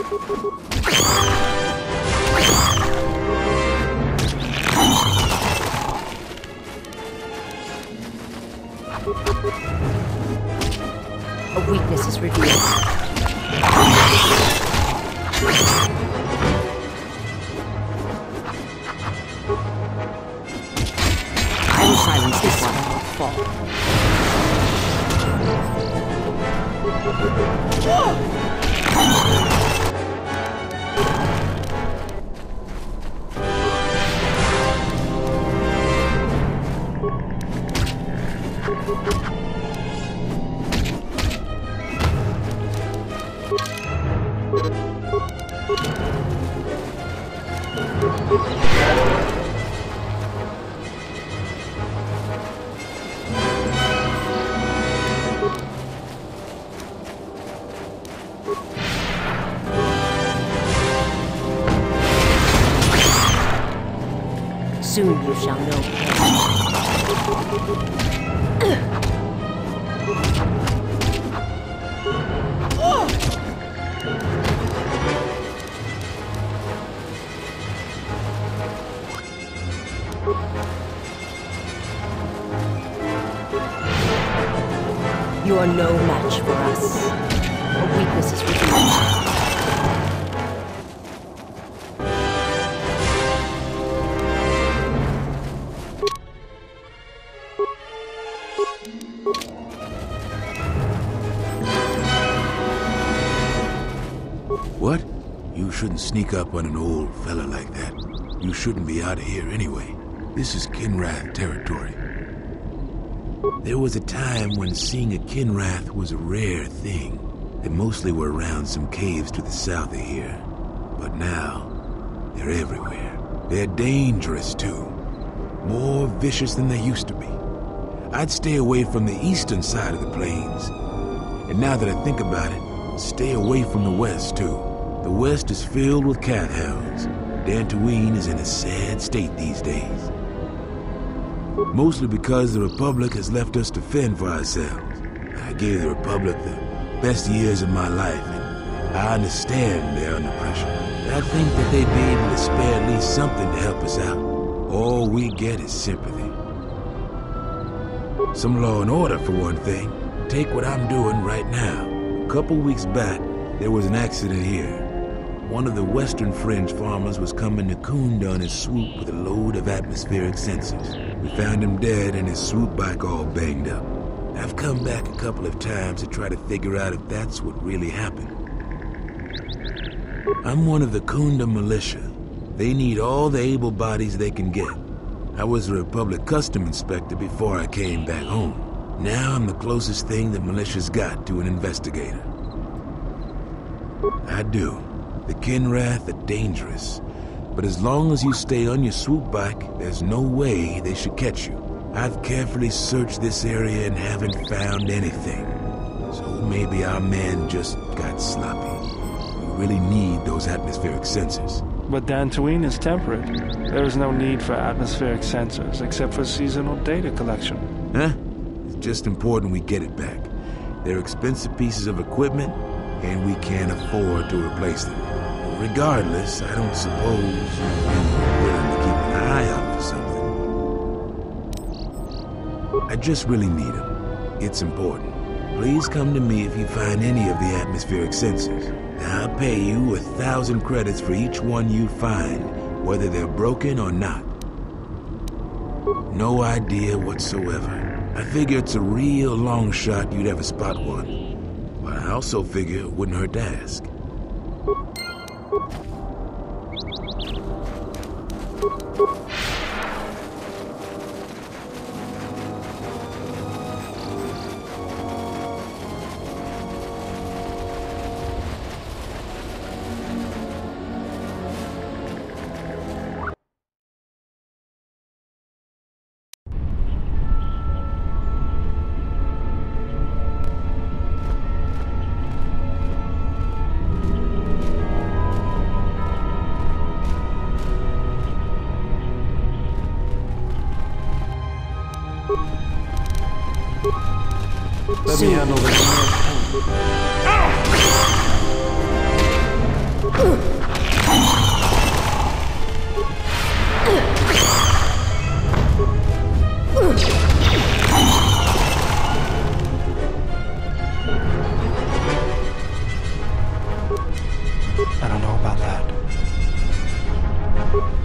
A weakness is revealed. I will silence this one and not fall. Soon you shall know pain. You are no match for us. A weakness is revealed. What? You shouldn't sneak up on an old fella like that. You shouldn't be out of here anyway. This is Kinrath territory. There was a time when seeing a Kinrath was a rare thing. They mostly were around some caves to the south of here. But now, they're everywhere. They're dangerous too. More vicious than they used to be. I'd stay away from the eastern side of the plains. And now that I think about it, stay away from the west too. The west is filled with cat hounds. Dantooine is in a sad state these days. Mostly because the Republic has left us to fend for ourselves. I gave the Republic the best years of my life, and I understand they're under pressure. I think that they'd be able to spare at least something to help us out. All we get is sympathy. Some law and order, for one thing. Take what I'm doing right now. A couple weeks back, there was an accident here. One of the western fringe farmers was coming to Kunda on his swoop with a load of atmospheric sensors. We found him dead and his swoop bike all banged up. I've come back a couple of times to try to figure out if that's what really happened. I'm one of the Kunda militia. They need all the able bodies they can get. I was a Republic custom inspector before I came back home. Now I'm the closest thing the militia's got to an investigator. I do. The Kinrath are dangerous, but as long as you stay on your swoop bike, there's no way they should catch you. I've carefully searched this area and haven't found anything. So maybe our man just got sloppy. We really need those atmospheric sensors. But Dantooine is temperate. There is no need for atmospheric sensors except for seasonal data collection. Huh? It's just important we get it back. They're expensive pieces of equipment, and we can't afford to replace them. Regardless, I don't suppose you're willing to keep an eye out for something. I just really need them. It's important. Please come to me if you find any of the atmospheric sensors. I'll pay you 1,000 credits for each one you find, whether they're broken or not. No idea whatsoever. I figure it's a real long shot you'd ever spot one. But I also figure it wouldn't hurt to ask. Let me handle this. I don't know about that.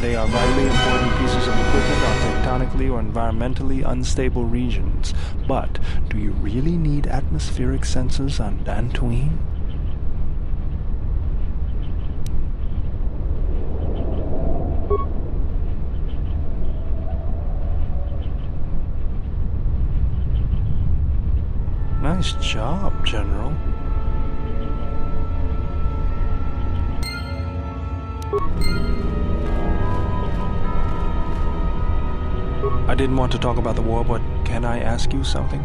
They are vitally important pieces of equipment on tectonically or environmentally unstable regions. But do you really need atmospheric sensors on Dantooine? Nice job, General. I didn't want to talk about the war, but can I ask you something?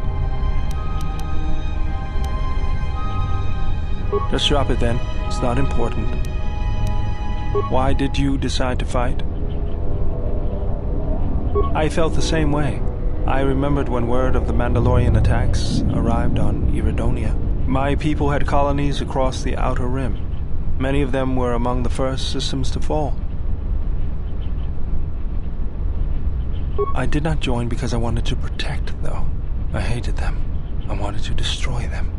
Just drop it then. It's not important. Why did you decide to fight? I felt the same way. I remembered when word of the Mandalorian attacks arrived on Iridonia. My people had colonies across the Outer Rim. Many of them were among the first systems to fall. I did not join because I wanted to protect, though. I hated them. I wanted to destroy them.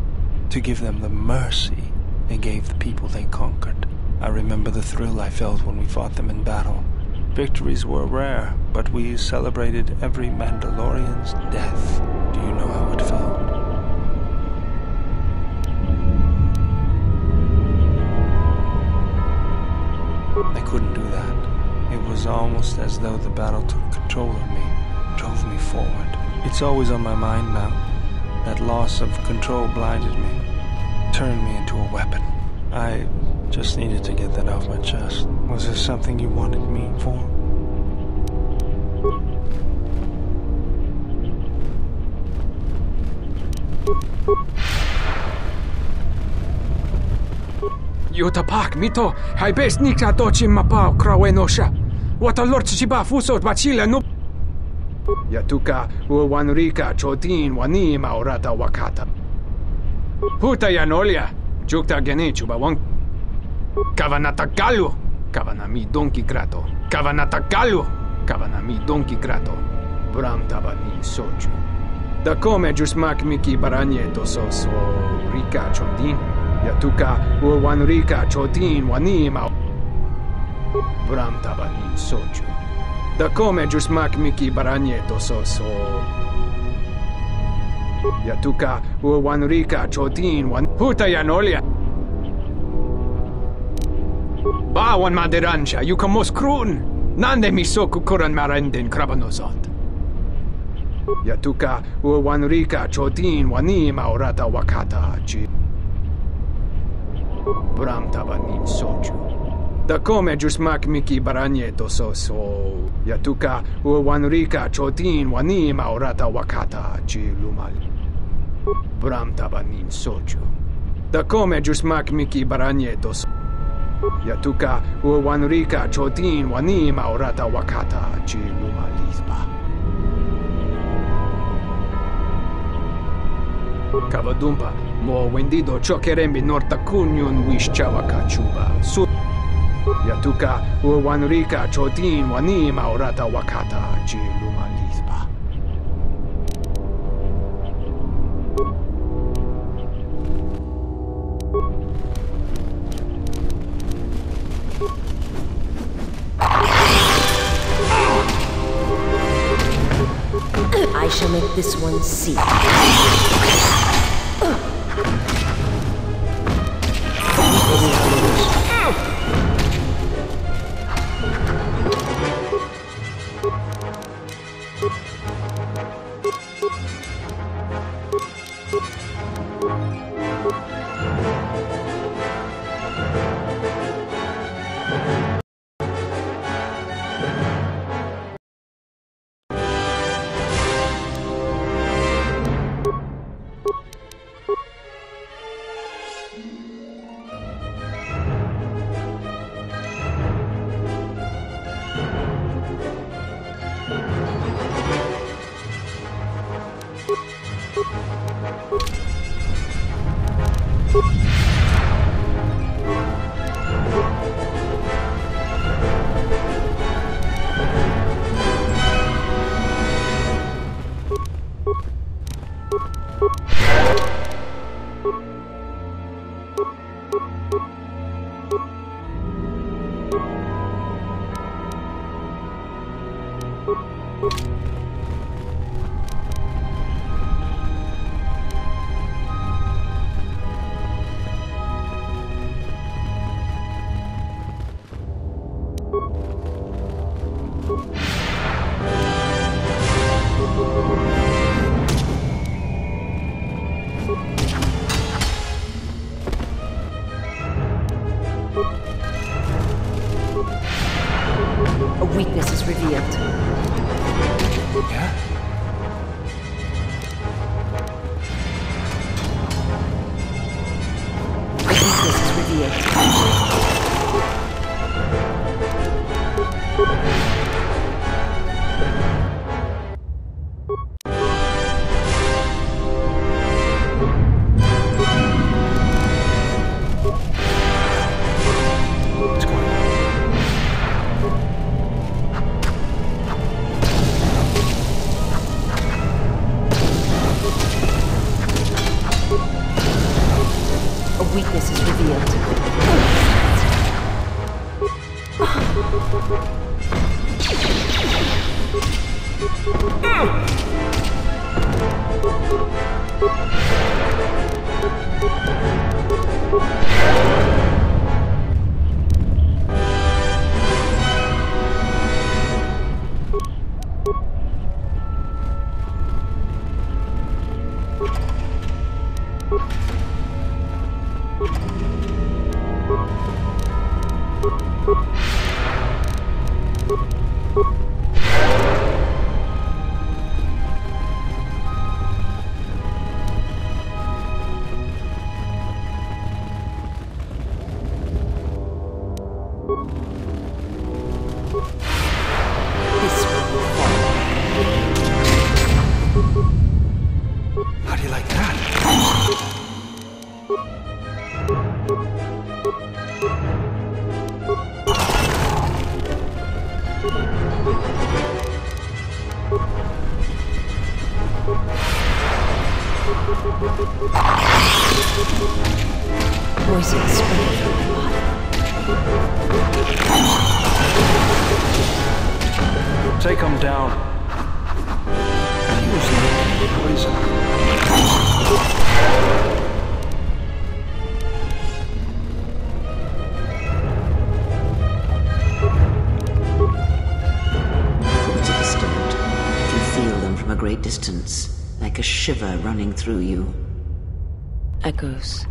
To give them the mercy they gave the people they conquered. I remember the thrill I felt when we fought them in battle. Victories were rare, but we celebrated every Mandalorian's death. Do you know how it felt? I couldn't do that. It was almost as though the battle took control of me, drove me forward. It's always on my mind now. That loss of control blinded me, turned me into a weapon. I just needed to get that off my chest. Was there something you wanted me for? Yuta pak mito, hai best nika dochi mapao krawenosha. Wata lord chiba fuso bachila no. Yatuka uwanrika chotin wani maurata wakata. Huta yanolia, jukta genichu bawang. Kavanatakalu, kavanami donki krato. Kavanatakalu, kavanami donki krato. Bram tabani soju. Da come jusmak miki baranyeto so rika chondin. Yatuka uwanrika chotin wani ma. Bram tabani soju. Da come jusmak miki baranyeto so Yatuka uwanrika chotin wan. Huta yanolia. Bawan maderansha, yukamos krun. Nande misoku kuran marenden krabanosot. Yatuka uwanrika chotin wani maurata wakata chi. Bram tabanin soju. Da come jusmak miki baranyeto so Yatuka uwanrika chotin wani maurata wakata chi lumal. Bram tabanin soju. Da come jusmak miki baranyeto so Yatuka uwanrika chotin wani maurata wakata chi lumalisba. Kavadumpa mo wendido chokerembi norta kunyun wishchawa kachuba. Yatuka uwanrika chotin wani maurata wakata chi lumalisba. I shall make this one see. Yeah? A weakness is revealed. What's going on? A weakness is revealed. How do you like that? Poison spreading through my body. Take him down. He was like poison. Thoughts are disturbed. You can feel them from a great distance, like a shiver running through you. Echoes.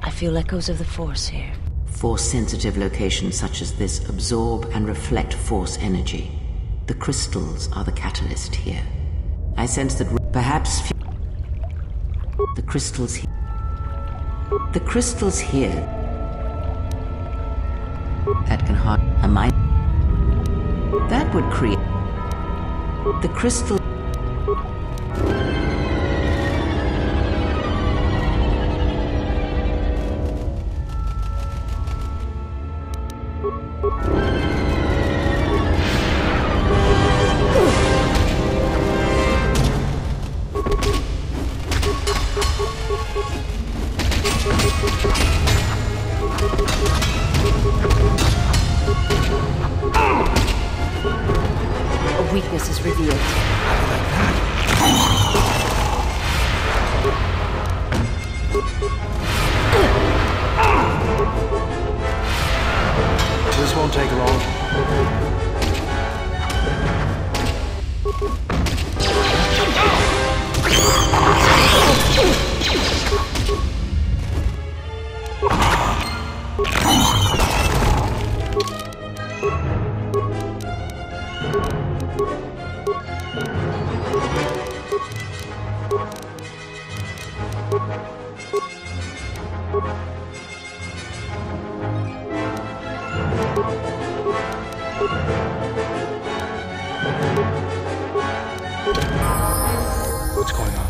I feel echoes of the Force here. Force-sensitive locations such as this absorb and reflect Force energy. The crystals are the catalyst here. I sense that perhaps the crystals here. The crystals here that can harm a mind that would create the crystal. A weakness is revealed. This won't take long. What's going on?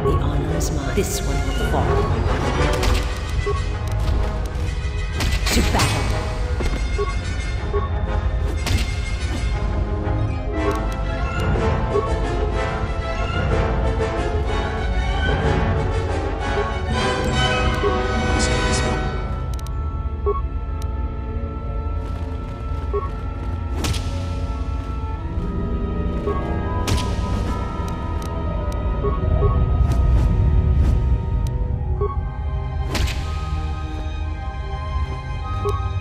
The honor is mine. This one will fall. To battle. you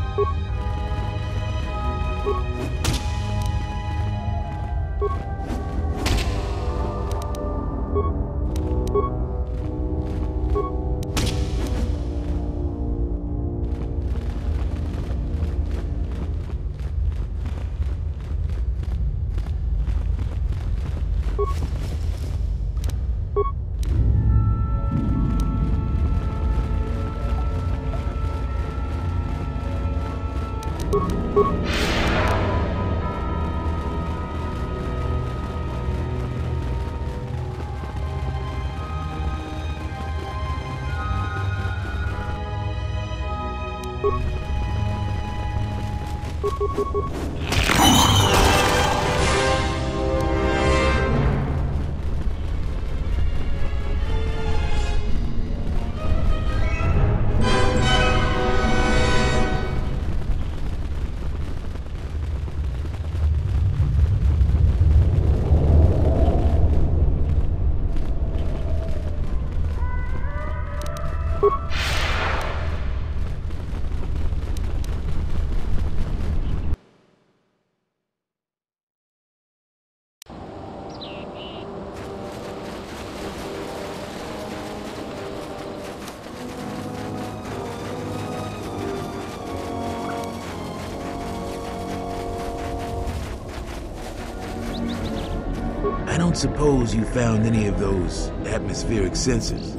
I don't suppose you found any of those atmospheric sensors.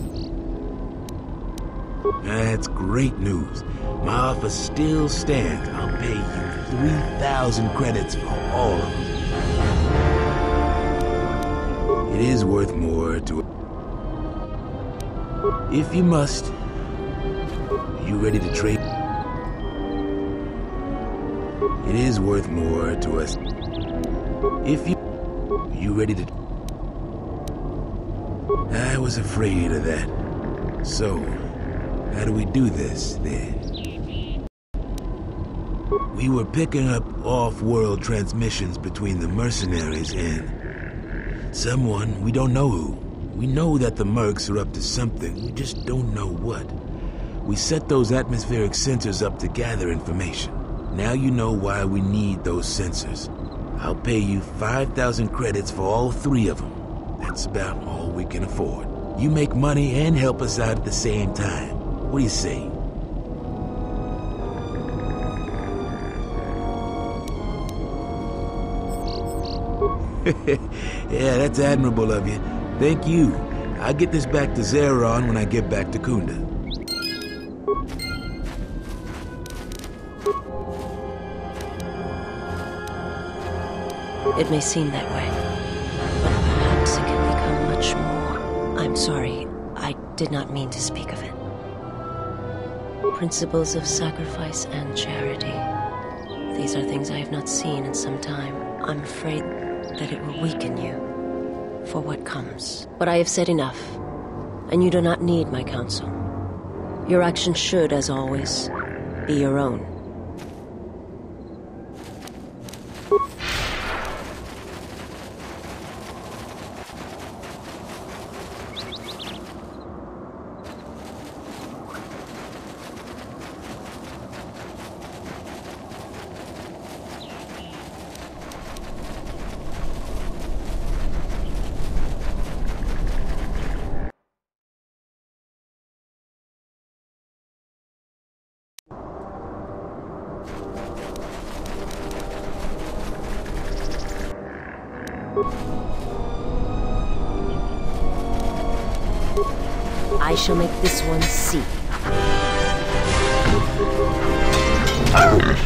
That's great news. My offer still stands. I'll pay you 3,000 credits for all of them. It is worth more to... If you must. You ready to trade? It is worth more to us. If you ready to... I was afraid of that. So, how do we do this, then? We were picking up off-world transmissions between the mercenaries and someone, we don't know who. We know that the mercs are up to something, we just don't know what. We set those atmospheric sensors up to gather information. Now you know why we need those sensors. I'll pay you 5,000 credits for all 3 of them. That's about all we can afford. You make money and help us out at the same time. What do you say? Yeah, that's admirable of you. Thank you. I'll get this back to Zeron when I get back to Kunda. It may seem that way, but perhaps it can become much more. I'm sorry, I did not mean to speak of it. Principles of sacrifice and charity. These are things I have not seen in some time. I'm afraid that it will weaken you for what comes. But I have said enough, and you do not need my counsel. Your action should, as always, be your own. I shall make this one see. Oh.